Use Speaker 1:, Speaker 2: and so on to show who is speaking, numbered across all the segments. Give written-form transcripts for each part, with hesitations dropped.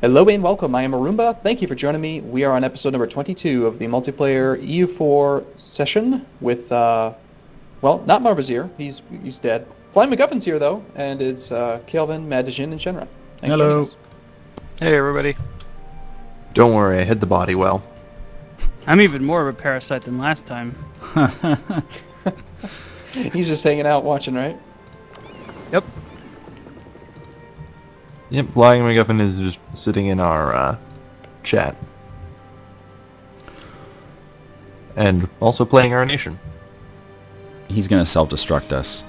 Speaker 1: Hello and welcome. I am Arumba. Thank you for joining me. We are on episode number 22 of the multiplayer EU4 session with, well, not Marbozir. He's dead. FlyingMacGuffin's here though, and it's Kailvin, MacDjinn, and Shenryyr2. Thanks for joining
Speaker 2: Hello.
Speaker 1: us.
Speaker 3: Hey everybody.
Speaker 4: Don't worry, I hid the body well.
Speaker 5: I'm even more of a parasite than last time.
Speaker 1: He's just hanging out watching, right?
Speaker 5: Yep.
Speaker 4: Yep, Flying MacGuffin is just sitting in our chat. And also playing our nation.
Speaker 2: He's gonna self-destruct us.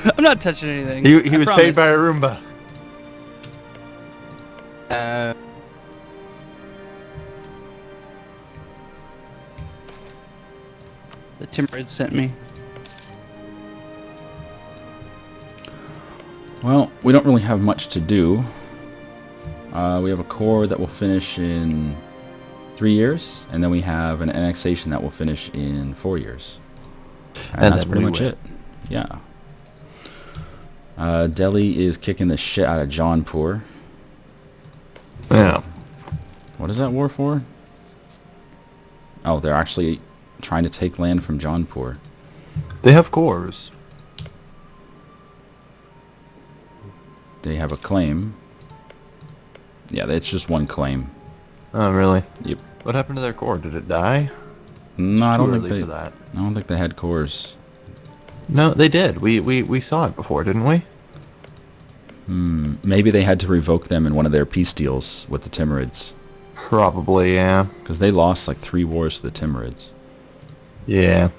Speaker 5: I'm not touching anything.
Speaker 4: He
Speaker 5: I
Speaker 4: was
Speaker 5: promise.
Speaker 4: paid by Arumba.
Speaker 5: The Timrid sent me.
Speaker 2: Well, we don't really have much to do. We have a core that will finish in 3 years, and then we have an annexation that will finish in 4 years. And that's pretty much it. Yeah. Delhi is kicking the shit out of Jaunpur.
Speaker 4: Yeah.
Speaker 2: What is that war for? Oh, they're actually trying to take land from Jaunpur.
Speaker 4: They have cores.
Speaker 2: They have a claim. Yeah, it's just one claim.
Speaker 4: Oh, really?
Speaker 2: Yep.
Speaker 4: What happened to their core? Did it die?
Speaker 2: No, I don't
Speaker 4: Too
Speaker 2: think
Speaker 4: early
Speaker 2: they.
Speaker 4: for that.
Speaker 2: I don't think they had cores.
Speaker 4: No, they did. We saw it before, didn't we?
Speaker 2: Maybe they had to revoke them in one of their peace deals with the Timurids.
Speaker 4: Probably, yeah.
Speaker 2: Because they lost like 3 wars to the Timurids.
Speaker 4: Yeah.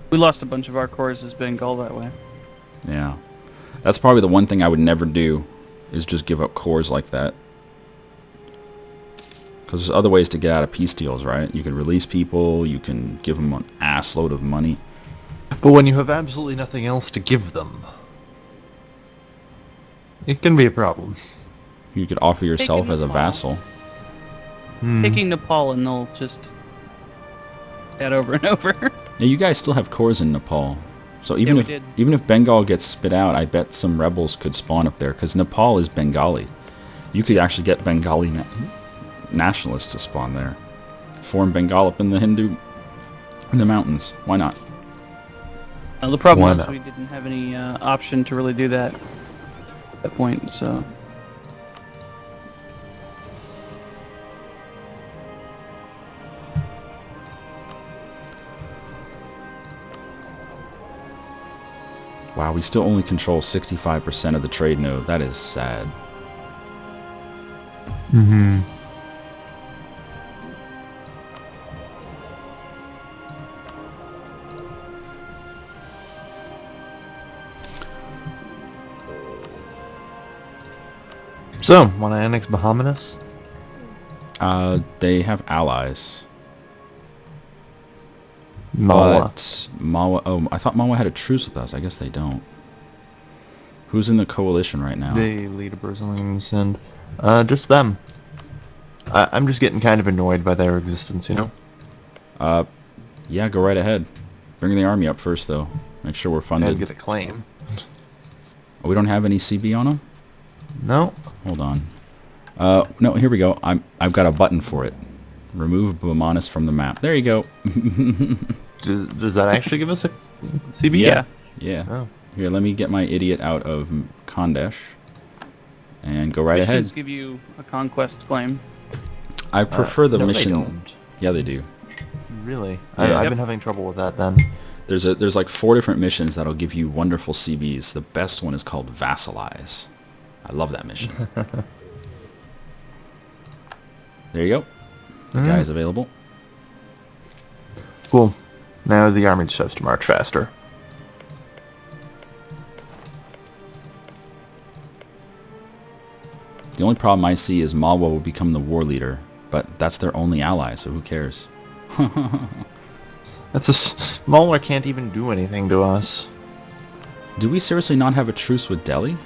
Speaker 5: We lost a bunch of our cores as Bengal that way.
Speaker 2: Yeah. That's probably the one thing I would never do, is just give up cores like that. Because there's other ways to get out of peace deals, right? You can release people, you can give them an ass load of money.
Speaker 4: But when you have absolutely nothing else to give them, it can be a problem.
Speaker 2: You could offer yourself
Speaker 5: Taking
Speaker 2: as a
Speaker 5: Nepal.
Speaker 2: vassal.
Speaker 5: Taking Nepal and they'll just head over and over.
Speaker 2: Yeah, you guys still have cores in Nepal. So even
Speaker 5: we
Speaker 2: if
Speaker 5: did.
Speaker 2: even if Bengal gets spit out, I bet some rebels could spawn up there, because Nepal is Bengali. You could actually get Bengali nationalists to spawn there. Form Bengal up in the mountains. Why not?
Speaker 5: The problem
Speaker 4: Why
Speaker 5: was
Speaker 4: not?
Speaker 5: we didn't have any option to really do that at that point, so...
Speaker 2: Wow, we still only control 65% of the trade node. That is sad.
Speaker 4: Mm-hmm. So, want to annex Bahamas?
Speaker 2: They have allies.
Speaker 4: Mawa.
Speaker 2: But Mawa... Oh, I thought Mawa had a truce with us. I guess they don't. Who's in the coalition right now?
Speaker 4: They lead a Brazilian send. Just them. I'm just getting kind of annoyed by their existence, you know?
Speaker 2: Yeah, go right ahead. Bring the army up first, though. Make sure we're
Speaker 4: And
Speaker 2: funded.
Speaker 4: get a claim.
Speaker 2: Oh, we don't have any CB on them?
Speaker 4: No.
Speaker 2: Hold on. No, here we go. I've got a button for it. Remove Bumanis from the map. There you go.
Speaker 4: Does that actually give us a CB?
Speaker 2: Yeah.
Speaker 4: Oh.
Speaker 2: Here, let me get my idiot out of Khandesh. And go right
Speaker 5: Missions
Speaker 2: ahead.
Speaker 5: give you a conquest claim.
Speaker 2: I prefer the
Speaker 4: no,
Speaker 2: mission.
Speaker 4: They don't.
Speaker 2: Yeah, they do.
Speaker 4: Really?
Speaker 2: Yeah.
Speaker 4: I've
Speaker 5: Yep.
Speaker 4: been having trouble with that then.
Speaker 2: There's like 4 different missions that'll give you wonderful CBs. The best one is called Vassalize. I love that mission. There you go. The guy is available.
Speaker 4: Cool. Now the army just has to march faster.
Speaker 2: The only problem I see is Malwa will become the war leader, but that's their only ally, so who cares?
Speaker 4: That's Mulder can't even do anything to us.
Speaker 2: Do we seriously not have a truce with Delhi?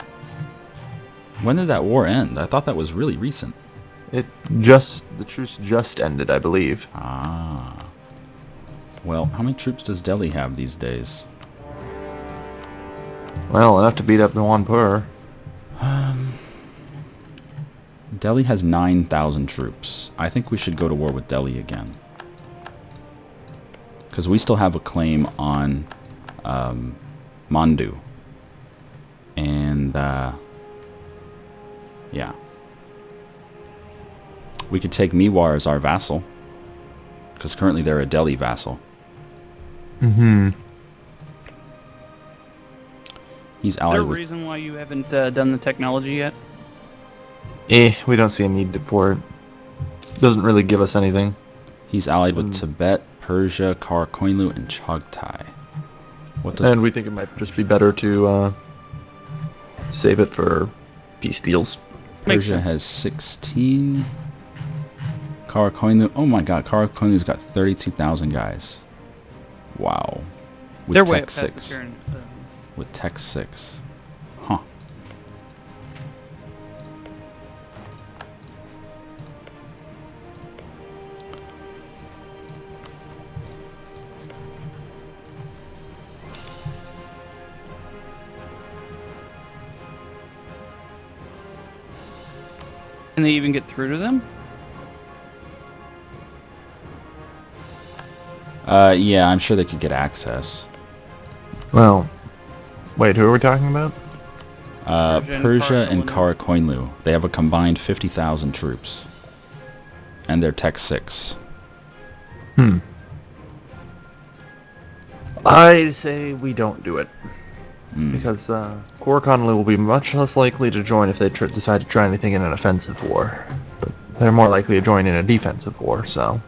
Speaker 2: When did that war end? I thought that was really recent.
Speaker 4: The truce just ended, I believe.
Speaker 2: Ah. Well, how many troops does Delhi have these days?
Speaker 4: Well, enough to beat up Jaunpur.
Speaker 2: Delhi has 9,000 troops. I think we should go to war with Delhi again. Because we still have a claim on Mandu. And, yeah. We could take Mewar as our vassal. Because currently they're a Delhi vassal.
Speaker 4: Mm-hmm.
Speaker 2: He's
Speaker 5: Is there
Speaker 2: allied
Speaker 5: a
Speaker 2: with...
Speaker 5: reason why you haven't done the technology yet?
Speaker 4: We don't see a need for it. Doesn't really give us anything.
Speaker 2: He's allied with Tibet, Persia, Karakoinlu, and Chagatai. What does...
Speaker 4: And we think it might just be better to save it for peace deals.
Speaker 5: Makes
Speaker 2: Persia
Speaker 5: sense.
Speaker 2: has 16. Karakoinlu... Oh my god, Karakoinlu's got 32,000 guys. Wow. With
Speaker 5: They're way
Speaker 2: Tech
Speaker 5: up past the
Speaker 2: 6.
Speaker 5: turn.
Speaker 2: With Tech 6. Huh.
Speaker 5: Can they even get through to them?
Speaker 2: Yeah, I'm sure they could get access.
Speaker 4: Well, wait, who are we talking about?
Speaker 2: Persia and
Speaker 5: Karakoinlu.
Speaker 2: Karakoinlu. They have a combined 50,000 troops. And they're Tech 6.
Speaker 4: I say we don't do it.
Speaker 2: Mm.
Speaker 4: Because Karakoinlu will be much less likely to join if they decide to try anything in an offensive war. But they're more likely to join in a defensive war, so...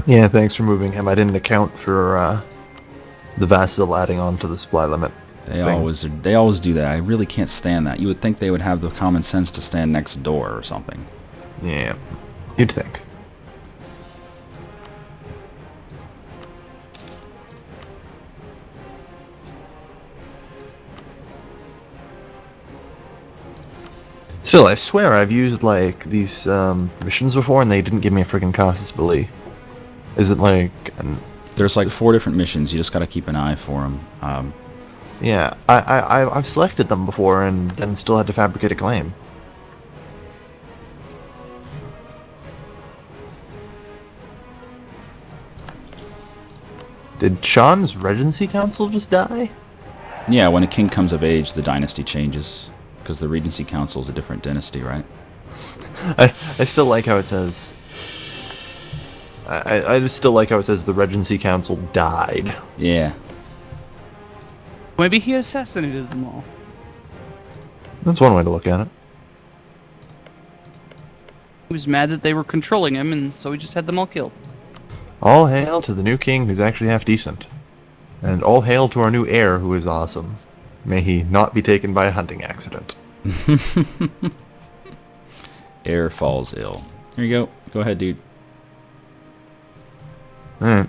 Speaker 4: Yeah, thanks for moving him. I didn't account for the vassal adding on to the supply limit.
Speaker 2: They always do that. I really can't stand that. You would think they would have the common sense to stand next door or something.
Speaker 4: Yeah, you'd think. Still, I swear I've used like these missions before and they didn't give me a freaking casus belli. Is it like...
Speaker 2: There's like 4 different missions. You just got to keep an eye for them.
Speaker 4: Yeah, I've selected them before and then still had to fabricate a claim. Did Sean's Regency Council just die?
Speaker 2: Yeah, when a king comes of age, the dynasty changes. Because the Regency Council is a different dynasty, right?
Speaker 4: I still like how it says... I just still like how it says the Regency Council died.
Speaker 2: Yeah.
Speaker 5: Maybe he assassinated them all.
Speaker 4: That's one way to look at it.
Speaker 5: He was mad that they were controlling him, and so he just had them all killed.
Speaker 4: All hail to the new king who's actually half decent. And all hail to our new heir who is awesome. May he not be taken by a hunting accident.
Speaker 2: Heir falls ill. Here you go. Go ahead, dude.
Speaker 4: Alright.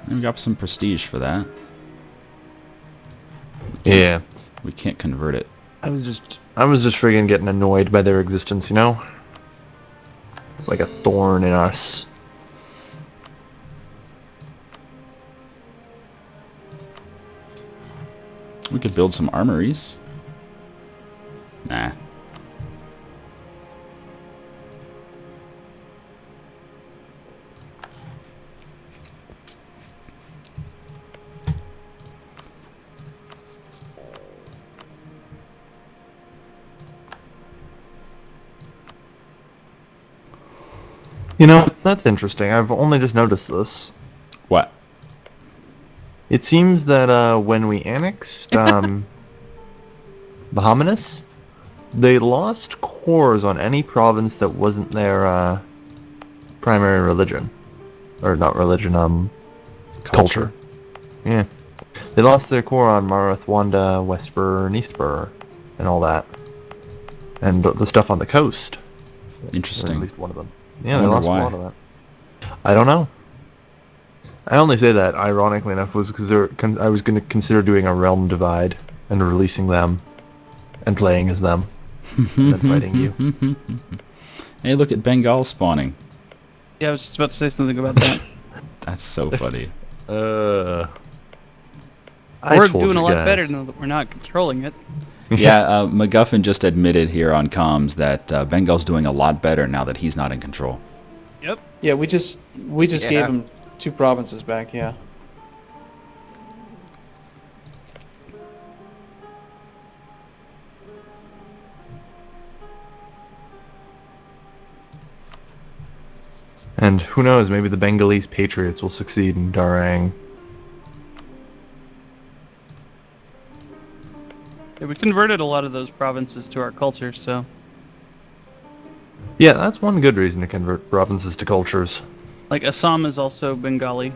Speaker 2: And we got some prestige for that.
Speaker 4: Yeah.
Speaker 2: We can't convert it.
Speaker 4: I was just friggin' getting annoyed by their existence, you know? It's like a thorn in us.
Speaker 2: We could build some armories. Nah.
Speaker 4: You know, that's interesting. I've only just noticed this.
Speaker 2: What?
Speaker 4: It seems that when we annexed Bahamanus, they lost cores on any province that wasn't their primary religion. Or not religion, culture. Yeah. They lost their core on Marathwanda, Westbur, and Eastbur, and all that. And the stuff on the coast. Or
Speaker 2: Interesting.
Speaker 4: at least one of them. Yeah,
Speaker 2: I
Speaker 4: they
Speaker 2: wonder
Speaker 4: lost
Speaker 2: why.
Speaker 4: a lot of that. I don't know. I only say that, ironically enough, was because I was going to consider doing a realm divide and releasing them and playing as them and then fighting you.
Speaker 2: Hey, look at Bengal spawning.
Speaker 5: Yeah, I was just about to say something about that.
Speaker 2: That's so funny.
Speaker 4: I
Speaker 5: We're
Speaker 4: told
Speaker 5: doing
Speaker 4: you
Speaker 5: a lot
Speaker 4: guys.
Speaker 5: better now that we're not controlling it.
Speaker 2: Yeah, MacGuffin just admitted here on comms that Bengal's doing a lot better now that he's not in control.
Speaker 5: Yep.
Speaker 1: Yeah, we just
Speaker 4: Yeah.
Speaker 1: gave him 2 provinces back. Yeah.
Speaker 4: And who knows, maybe the Bengalese patriots will succeed in Darang.
Speaker 5: Yeah, we converted a lot of those provinces to our culture, so
Speaker 4: Yeah, that's one good reason to convert provinces to cultures.
Speaker 5: like Assam is also Bengali.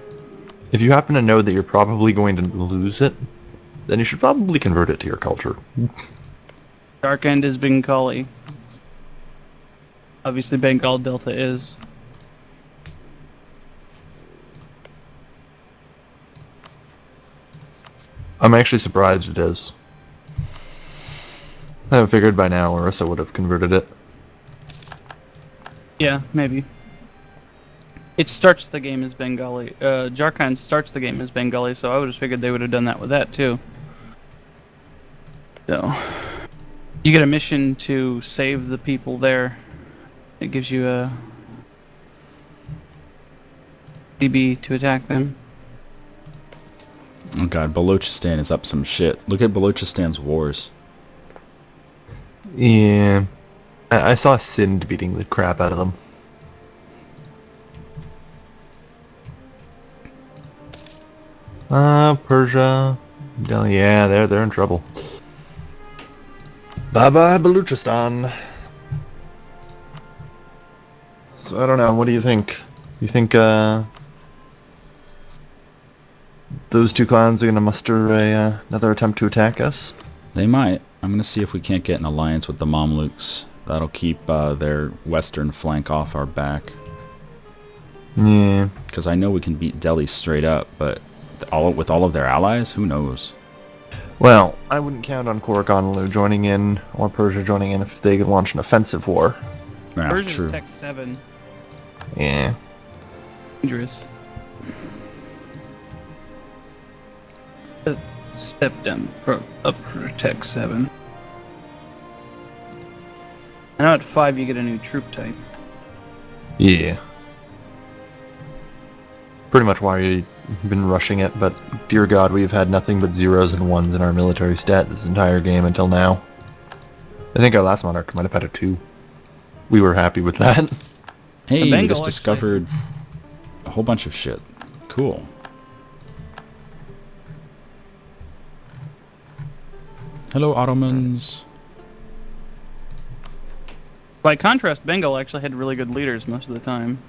Speaker 4: If you happen to know that you're probably going to lose it, then you should probably convert it to your culture.
Speaker 5: Dark End is Bengali. Obviously, Bengal Delta is.
Speaker 4: I'm actually surprised it is. I figured by now Orissa would have converted it.
Speaker 5: Yeah, maybe. It starts the game as Bengali. Jharkhand starts the game as Bengali, so I would have figured they would have done that with that too. So, you get a mission to save the people there. It gives you a DB to attack them.
Speaker 2: Oh god, Balochistan is up some shit. Look at Balochistan's wars.
Speaker 4: Yeah. I saw Sind beating the crap out of them. Persia. Yeah, they're in trouble. Bye bye, Baluchistan. So I don't know. What do you think? You think those 2 clans are gonna muster another attempt to attack us?
Speaker 2: They might. I'm gonna see if we can't get an alliance with the Mamluks. That'll keep their western flank off our back.
Speaker 4: Yeah.
Speaker 2: Because I know we can beat Delhi straight up, but with all of their allies, who knows?
Speaker 4: Well, I wouldn't count on Korakonlu joining in or Persia joining in if they launch an offensive war.
Speaker 2: Yeah,
Speaker 5: Persia's
Speaker 2: true.
Speaker 5: Tech 7.
Speaker 4: Yeah.
Speaker 5: Dangerous. Step down up for Tech 7. I know at 5 you get a new troop type.
Speaker 4: Yeah. Pretty much why we've been rushing it, but dear God, we've had nothing but 0s and 1s in our military stat this entire game until now. I think our last monarch might have had a 2. We were happy with that.
Speaker 2: Hey, we
Speaker 5: Bengal
Speaker 2: just
Speaker 5: actually
Speaker 2: discovered a whole bunch of shit. Cool. Hello, Ottomans.
Speaker 5: By contrast, Bengal actually had really good leaders most of the time.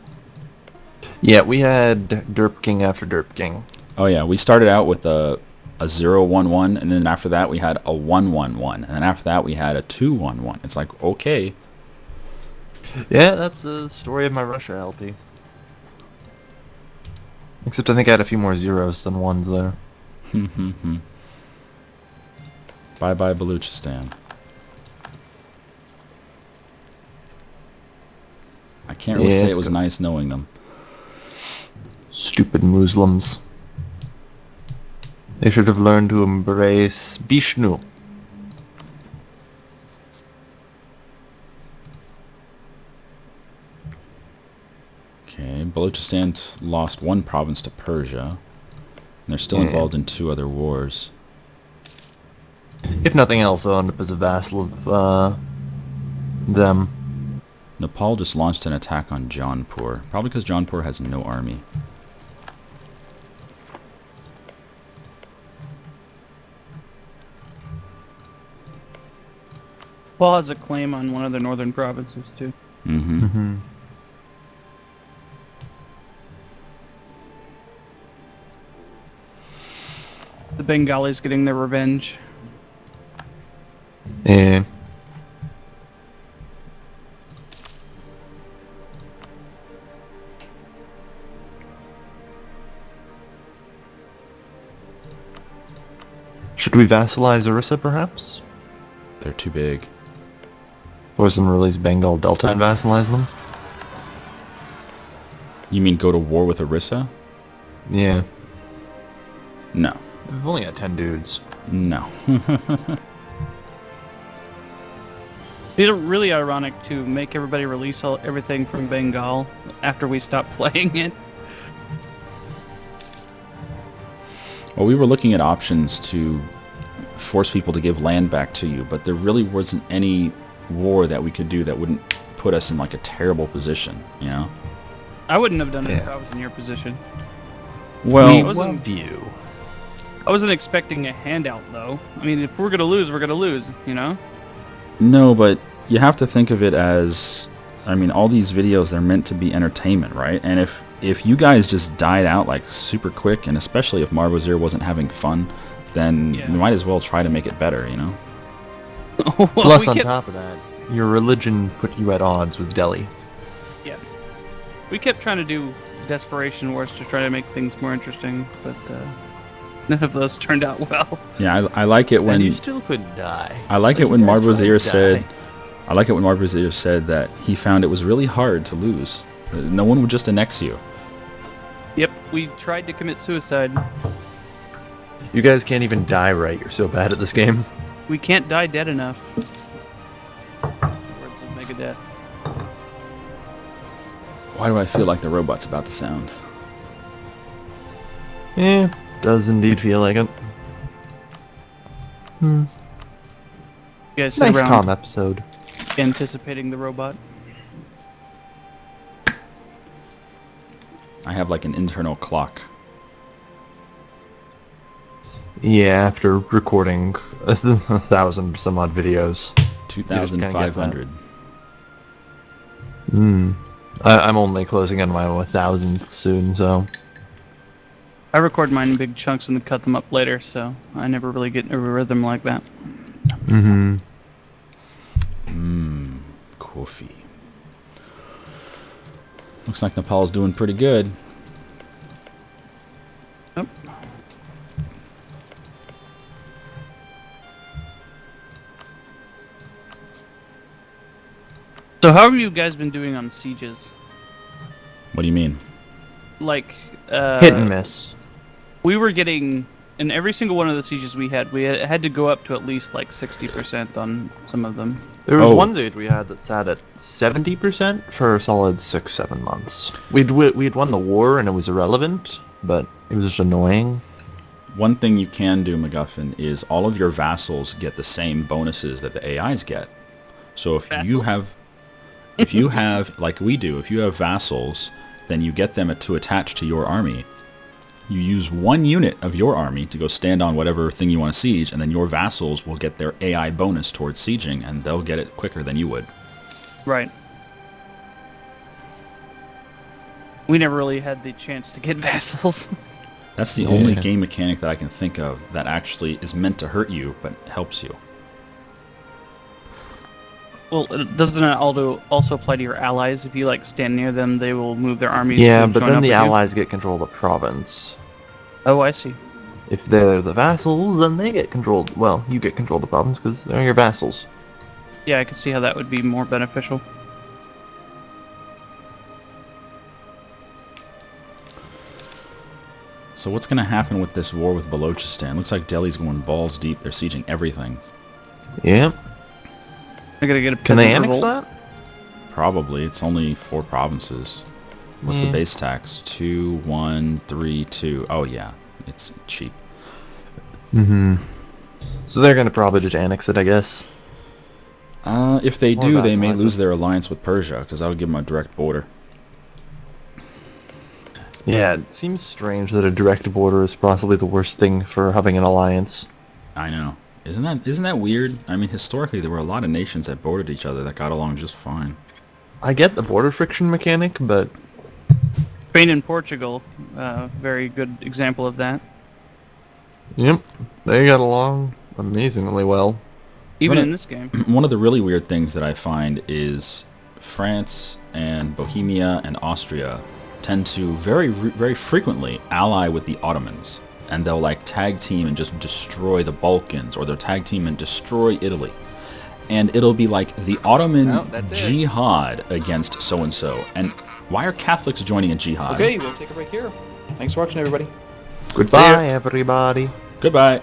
Speaker 4: Yeah, we had Derp King after Derp King.
Speaker 2: Oh yeah, we started out with a 0-1-1, and then after that we had a 1-1-1, and then after that we had a 2-1-1. It's like, okay.
Speaker 4: Yeah, that's the story of my Russia LP. Except I think I had a few more 0s than 1s there.
Speaker 2: Bye bye Baluchistan. I can't really
Speaker 4: Yeah,
Speaker 2: say
Speaker 4: it's
Speaker 2: it was
Speaker 4: good.
Speaker 2: nice knowing them.
Speaker 4: Stupid Muslims. They should have learned to embrace Bishnu.
Speaker 2: Okay, Balochistan lost 1 province to Persia, and they're still
Speaker 4: Yeah.
Speaker 2: involved in 2 other wars.
Speaker 4: If nothing else, they'll end up as a vassal of them.
Speaker 2: Nepal just launched an attack on Jaunpur, probably because Jaunpur has no army.
Speaker 5: Paul has a claim on one of the northern provinces too.
Speaker 2: Mm-hmm.
Speaker 5: The Bengalis getting their revenge.
Speaker 4: Yeah. Should we vassalize Orissa, perhaps?
Speaker 2: They're too big.
Speaker 4: Or some release Bengal Delta and vassalize them?
Speaker 2: You mean go to war with Orissa?
Speaker 4: Yeah.
Speaker 2: No.
Speaker 4: We've only got 10 dudes.
Speaker 2: No.
Speaker 5: It's really ironic to make everybody release everything from Bengal after we stop playing it.
Speaker 2: Well, we were looking at options to force people to give land back to you, but there really wasn't any war that we could do that wouldn't put us in like a terrible position, you know?
Speaker 5: I wouldn't have done it if
Speaker 4: Yeah.
Speaker 5: I was in your position.
Speaker 2: Well,
Speaker 5: I wasn't-
Speaker 4: view.
Speaker 5: I wasn't expecting a handout, though. I mean, if we're gonna lose, we're gonna lose, you know?
Speaker 2: no, but you have to think of it as, I mean, all these videos, they're meant to be entertainment, right? And if you guys just died out like super quick, and especially if Marbozir wasn't having fun, then
Speaker 5: Yeah.
Speaker 2: we might as well try to make it better, you know?
Speaker 5: Well,
Speaker 4: Plus,
Speaker 5: we
Speaker 4: on
Speaker 5: kept,
Speaker 4: top of that, your religion put you at odds with Delhi.
Speaker 5: we kept trying to do desperation wars to try to make things more interesting, but none of those turned out well.
Speaker 2: Yeah, I like it when
Speaker 4: And you still couldn't die.
Speaker 2: I like it
Speaker 4: But
Speaker 2: when
Speaker 4: you guys tried
Speaker 2: Marbozir
Speaker 4: to
Speaker 2: said,
Speaker 4: die.
Speaker 2: I like it when Marbozir said that he found it was really hard to lose. No one would just annex you.
Speaker 5: Yep, we tried to commit suicide.
Speaker 4: You guys can't even die right. You're so bad at this game.
Speaker 5: We can't die dead enough. Words of Megadeth.
Speaker 2: Why do I feel like the robot's about to sound?
Speaker 4: Yeah, does indeed feel like it.
Speaker 5: You guys sit
Speaker 4: Nice
Speaker 5: around
Speaker 4: calm episode.
Speaker 5: anticipating the robot.
Speaker 2: I have like an internal clock.
Speaker 4: Yeah, after recording 1,000 some odd videos.
Speaker 2: 2,500.
Speaker 4: I'm only closing in my 1,000th soon, so.
Speaker 5: I record mine in big chunks and then cut them up later, so I never really get a rhythm like that.
Speaker 2: Coffee. Looks like Nepal's doing pretty good.
Speaker 5: Oh. So how have you guys been doing on sieges?
Speaker 2: What do you mean?
Speaker 5: Like,
Speaker 4: Hit and miss.
Speaker 5: we were getting, in every single one of the sieges we had to go up to at least like 60% on some of them.
Speaker 4: There was
Speaker 2: Oh.
Speaker 4: one siege we had that sat at 70% for a solid 6-7 months. We'd won the war and it was irrelevant, but it was just annoying.
Speaker 2: One thing you can do, MacGuffin, is all of your vassals get the same bonuses that the AIs get. So if you have, like we do, if you have vassals, then you get them to attach to your army. You use one unit of your army to go stand on whatever thing you want to siege, and then your vassals will get their AI bonus towards sieging, and they'll get it quicker than you would.
Speaker 5: Right. We never really had the chance to get vassals.
Speaker 2: That's the only
Speaker 4: Yeah.
Speaker 2: game mechanic that I can think of that actually is meant to hurt you, but helps you.
Speaker 5: Well, doesn't it also apply to your allies? If you like stand near them, they will move their armies.
Speaker 4: Yeah,
Speaker 5: to
Speaker 4: but
Speaker 5: join
Speaker 4: then
Speaker 5: up
Speaker 4: the
Speaker 5: with you?
Speaker 4: allies get control of the province.
Speaker 5: Oh, I see.
Speaker 4: If they're the vassals, then they get controlled. Well, you get control of the province because they're your vassals.
Speaker 5: Yeah, I could see how that would be more beneficial.
Speaker 2: So what's going to happen with this war with Balochistan? Looks like Delhi's going balls deep. They're sieging everything.
Speaker 4: Yeah.
Speaker 5: I gotta get a
Speaker 4: Can they
Speaker 5: peasant
Speaker 4: annex
Speaker 5: revolt.
Speaker 4: that?
Speaker 2: Probably. It's only 4 provinces. What's the
Speaker 4: Yeah.
Speaker 2: base tax? 2, 1, 3, 2. Oh yeah, it's cheap.
Speaker 4: So they're gonna probably just annex it, I guess.
Speaker 2: If they
Speaker 4: Or
Speaker 2: do, they may
Speaker 4: vassalize
Speaker 2: lose
Speaker 4: it.
Speaker 2: their alliance with Persia, because that would give them a direct border.
Speaker 4: Yeah, it seems strange that a direct border is possibly the worst thing for having an alliance.
Speaker 2: I know. Isn't that weird? I mean, historically, there were a lot of nations that bordered each other that got along just fine.
Speaker 4: I get the border friction mechanic, but
Speaker 5: Spain and Portugal, very good example of that.
Speaker 4: yep, they got along amazingly well.
Speaker 5: Even
Speaker 2: Right.
Speaker 5: in this game.
Speaker 2: One of the really weird things that I find is France and Bohemia and Austria tend to very frequently ally with the Ottomans. and they'll like tag team and just destroy the Balkans, or they'll tag team and destroy Italy. And it'll be like the Ottoman jihad against so-and-so. And why are Catholics joining a jihad?
Speaker 1: Okay, we'll take a break here. Thanks for watching, everybody.
Speaker 4: Goodbye, everybody.
Speaker 2: Goodbye.